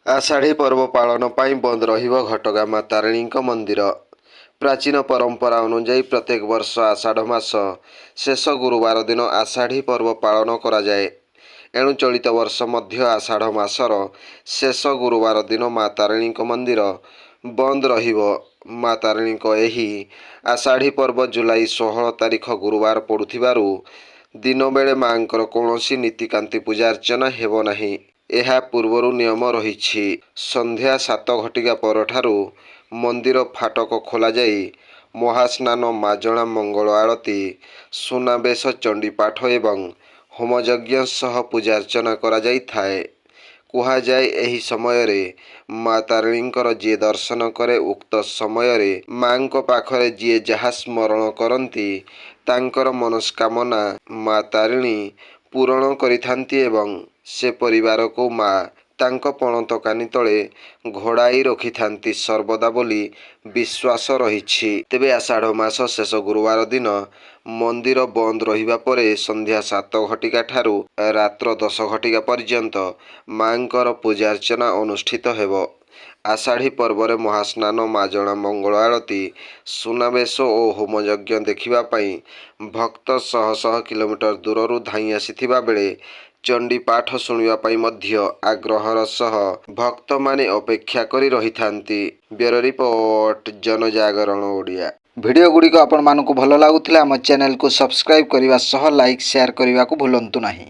आषाढ़ी पर्व पालन ପାଇଁ बंद ରହିବ घटगां मां तारिणीଙ୍କ मंदिर। प्राचीन परंपरा अनुଯାयी प्रत्येक वर्ष आषाढ़ मास शेष गुरुवार दिन आषाढ़ी पर्व पालन कराए। एणु चलित वर्ष मध्य आषाढ़ मासर शेष गुरुवार दिन मां तारिणीଙ୍କ मंदिर बंद रहिବ। मां तारिणीଙ୍କ ଏହି आषाढ़ी पर्व जुलाई 16 तारिख गुरुवार पड़ुथिबारु दिन बेले मांकर कौनसी नीतिकांति पूजार्चना हेब नाही। ଏହା ପୂର୍ବରୁ ନିୟମ ରହିଛି। ସନ୍ଧ୍ୟା 7 ଘଟିକା ପରଠାରୁ ମନ୍ଦିର ଫାଟକ ଖୋଲାଯାଇ ମହାସ୍ନାନ, ମାଜଣା, ମଙ୍ଗଳ ଆଳତି, ସୁନାବେଶ, ଚଣ୍ଡୀପାଠ ଏବଂ ହୋମଯଜ୍ଞ ସହ ପୂଜାର୍ଚ୍ଚନା କରାଯାଇଥାଏ। କୁହାଯାଏ ଏହି ସମୟରେ ମା ତାରିଣୀଙ୍କର ଯିଏ ଦର୍ଶନ କରେ ଉକ୍ତ ସମୟରେ ମାଙ୍କ ପାଖରେ ଯିଏ ଯାହା ସ୍ମରଣ କରନ୍ତି ତାଙ୍କର ମନସ୍କାମନା ମା ତାରିଣୀ ପୂରଣ କରିଥାନ୍ତି ଏବଂ ସେ ପରିବାରକୁ ମା ତାଙ୍କ ପଣତ କାନି ତଳେ ଘୋଡ଼ାଇ ରଖିଥାନ୍ତି ସର୍ବଦା ବୋଲି ବିଶ୍ୱାସ ରହିଛି। ତେବେ ଆଷାଢ଼ ମାସ ଶେଷ ଗୁରୁବାର ଦିନ ମନ୍ଦିର ବନ୍ଦ ରହିବା ପରେ ସନ୍ଧ୍ୟା 7 ଘଟିକା ଠାରୁ ରାତ୍ର 10 ଘଟିକା ପର୍ଯ୍ୟନ୍ତ ମାଙ୍କର ପୂଜାର୍ଚ୍ଚନା ଅନୁଷ୍ଠିତ ହେବ। ଆଷାଢ଼ୀ ପର୍ବରେ ମହାସ୍ନାନ, ମାଜଣା, ମଙ୍ଗଳ ଆଳତି, ସୁନାବେଶ ଓ ହୋମଯଜ୍ଞ ଦେଖିବା ପାଇଁ ଭକ୍ତ ଶହ ଶହ କିଲୋମିଟର ଦୂରରୁ ଧାଇଁ ଆସିଥିବା ବେଳେ ଚଣ୍ଡୀପାଠ ଶୁଣିବା ପାଇଁ ମଧ୍ୟ ଆଗ୍ରହର ସହ ଭକ୍ତମାନେ ଅପେକ୍ଷା କରି ରହିଥାନ୍ତି। Bureau report, Janajagaran Odia. Video ଗୁଡ଼ିକ ଆପଣମାନଙ୍କୁ ଭଲ ଲାଗୁଥିଲେ ଆମ ଚ୍ୟାନେଲକୁ ସବସ୍କ୍ରାଇବ୍ କରିବା ସହ ଲାଇକ୍ ସେୟାର କରିବାକୁ ଭୁଲନ୍ତୁ ନାହିଁ।